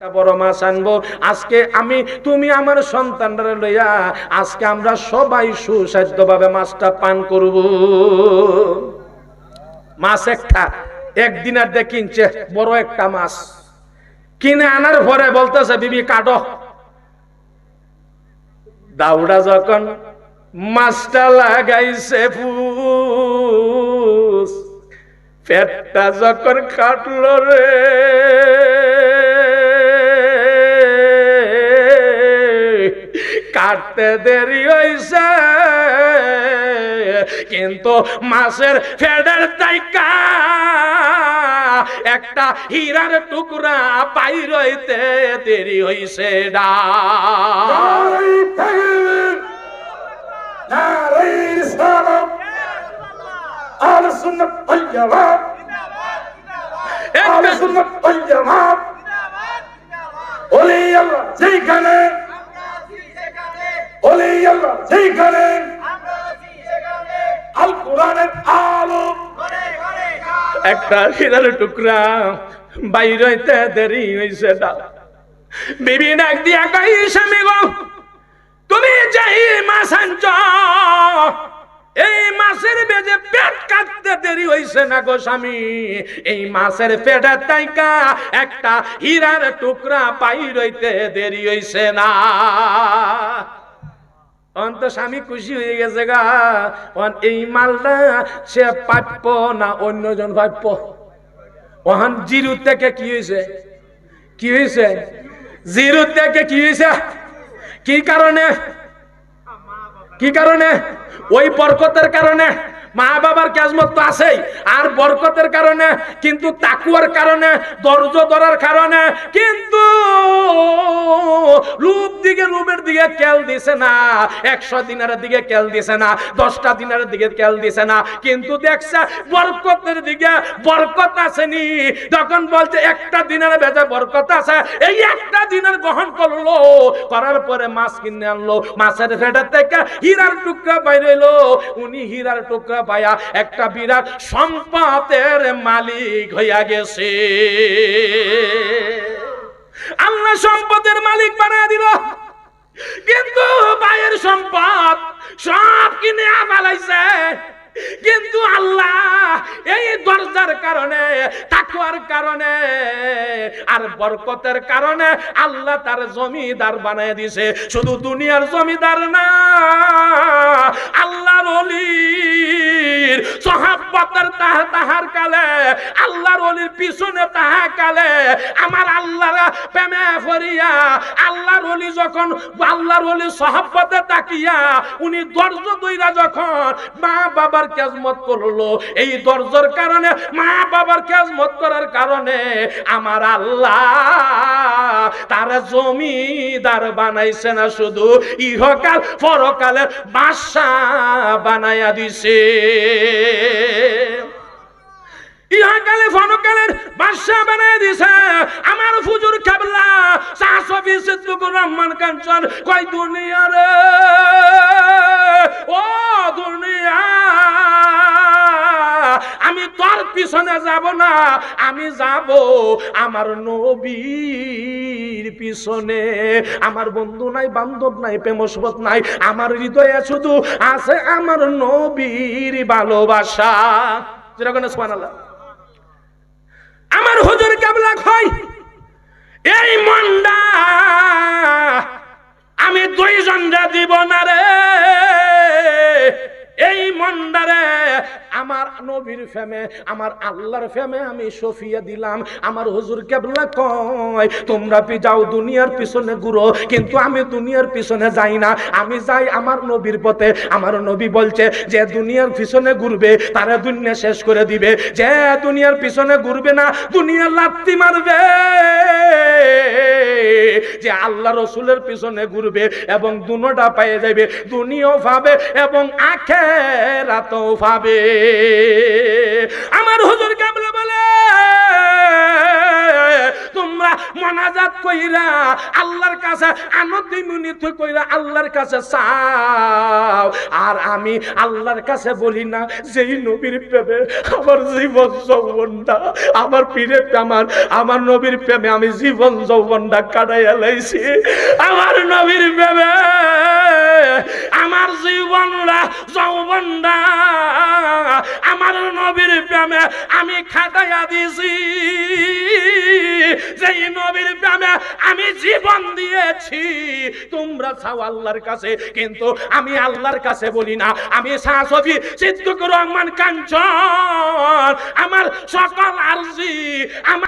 বড় মাছ আনবো আজকে আমি তুমি আমার সন্তানরা লইয়া আজকে আমরা সবাই সুস্বাস্থ্যভাবে মাছটা পান করব। মাছ একটা একদিনের দিয়ে কিনছে বড় একটা মাছ কিনে আনার পরে বলতেছে বিবি কাটো। দাউড়া যখন মাছটা লাগাইছে ফুস পেটটা যখন কাটলো রে কাটতে দেরি হইছে কিন্তু মাছের ফেডের তাইকা একটা হীরার টুকরা বাইর হইতে দেরি হইছে না। একটা হীরার টুকরা বাইর হইতে দেরি হইছে না। বিবি ডাক দিয়া কই স্বামী গো তুমি যাই মাছ আনছ এই মাছের বেজে পেট কাটতে দেরি হইছে না গো স্বামী। এই মাছের পেটের তাইকা একটা হীরার টুকরা বাইর হইতে দেরি হইছে না। অন্ত স্বামী খুশি হয়ে গেছে গা এই মালটা সে পাপ্য না অন্যজন পাপ্য। ওহান জিরো থেকে কি হয়েছে কি হয়েছে জিরো থেকে কি হয়েছে কি কারণে কি কারণে ওই বরকতের কারণে মা বাবার খেজমত তো আছেই আর বরকতের কারণে কিন্তু তাকুয়ার কারণে ধৈর্য ধরার কারণে কিন্তু রূপের দিকে খেয়াল দিছে না 100 দিনারের দিকে খেয়াল দিছে না 10টা দিনারের দিকে খেয়াল দিছে না কিন্তু দেখছে বরকতের দিকে বরকত আসেনি। তখন বলছে একটা দিনের বেজে বরকত আছে এই একটা দিনের গ্রহণ করলো করার পরে মাছ কিনে আনলো মাছের ফেটার থেকে হীরার টুকরা বাইর হইলো। উনি হীরার টুকরা পায়া একটা বিরাট সম্পদের মালিক হইয়া গেছে। আল্লাহ সম্পদের মালিক বানায় দিল কিন্তু ভাইয়ের সম্পদ সব কিনে ফেলাইছে কিন্তু আল্লাহ এই দরজার কারণে তাকওয়ার কারণে আর বরকতের কারণে আল্লাহ তার জমিদার বানায় দিয়েছে। শুধু দুনিয়ার জমিদার না আল্লাহর ওলির সাহাবাতের তাহার কালে আল্লাহর ওলির পিছনে তাহা কালে আমার আল্লাহর প্রেমে করিয়া আল্লাহর ওলি যখন আল্লাহর ওলি সাহাবাতে তাকিয়া উনি দরজা দইরা যখন মা বাবার খেজমত করলো এই দরজার কারণে মা বাবার খেজমত করার কারণে আমার আল্লাহ তার জমিদার বানাইছে না শুধু ইহকাল পরকালের বাদশা বানায়া দিছে। ইহকালে পরকালের বাদশা বানায়া দিছে। আমার হুজুর কেবলা শাহসফি সিদ্দিকুর রহমান কাঞ্চন কই দুনিয়া রে ও দুনিয়া আমি তোর পিছনে যাব না আমি যাব আমার নবীর পিছনে। আমার বন্ধু নাই বান্ধব নাই প্রেমসবত নাই আমার হৃদয়ে শুধু আছে আমার নবীর ভালোবাসা। যেরকম সুবহানাল্লাহ। আমার হুজুর কেবলা কয় এই মনটা আমি দুইজনরা দিব না রে এই মন্ডারে আমার নবীর ফেমে আমার আল্লাহর ফেমে আমি সফিয়া দিলাম। আমার হুজুর কেবলা কয় তোমরা যাও দুনিয়ার পিছনে ঘুরো কিন্তু আমি দুনিয়ার পিছনে যাই না আমি যাই আমার নবীর পথে। আমার নবী বলছে যে দুনিয়ার পিছনে ঘুরবে তারা দুনিয়া শেষ করে দিবে যে দুনিয়ার পিছনে ঘুরবে না দুনিয়া লাত্তি মারবে। যে আল্লাহ রসুলের পিছনে ঘুরবে এবং দুনোটা পেয়ে যাবে দুনিয়াও পাবে এবং আখিরাতও পাবে। আমার হুজুর কেবলা বলে তোমরা তোমরা মোনাজাত কইরা আল্লাহর কাছে আনতি মিনতি কইরা আল্লাহর কাছে চাও, আর আমি আল্লাহর কাছে বলি না যেই নবীর প্রেমে আমার জীবন যৌবনটা, আমার পীরের আমার নবীর প্রেমে আমি জীবন যৌবনটা কাটাইয়া লাইছি, আমার নবীর প্রেমে আমার জীবনটা যৌবনটা আমার নবীর প্রেমে আমি খাটাইয়া দিছি, যেই নবীর প্রেমে আমি জীবন দিয়েছি। তোমরা চাও আল্লাহর কাছে, কিন্তু আমি আল্লাহর কাছে বলি না। আমি শাহ শফি সিদ্দিকুর রহমান কাঞ্চন আমার সকল আরজি আমার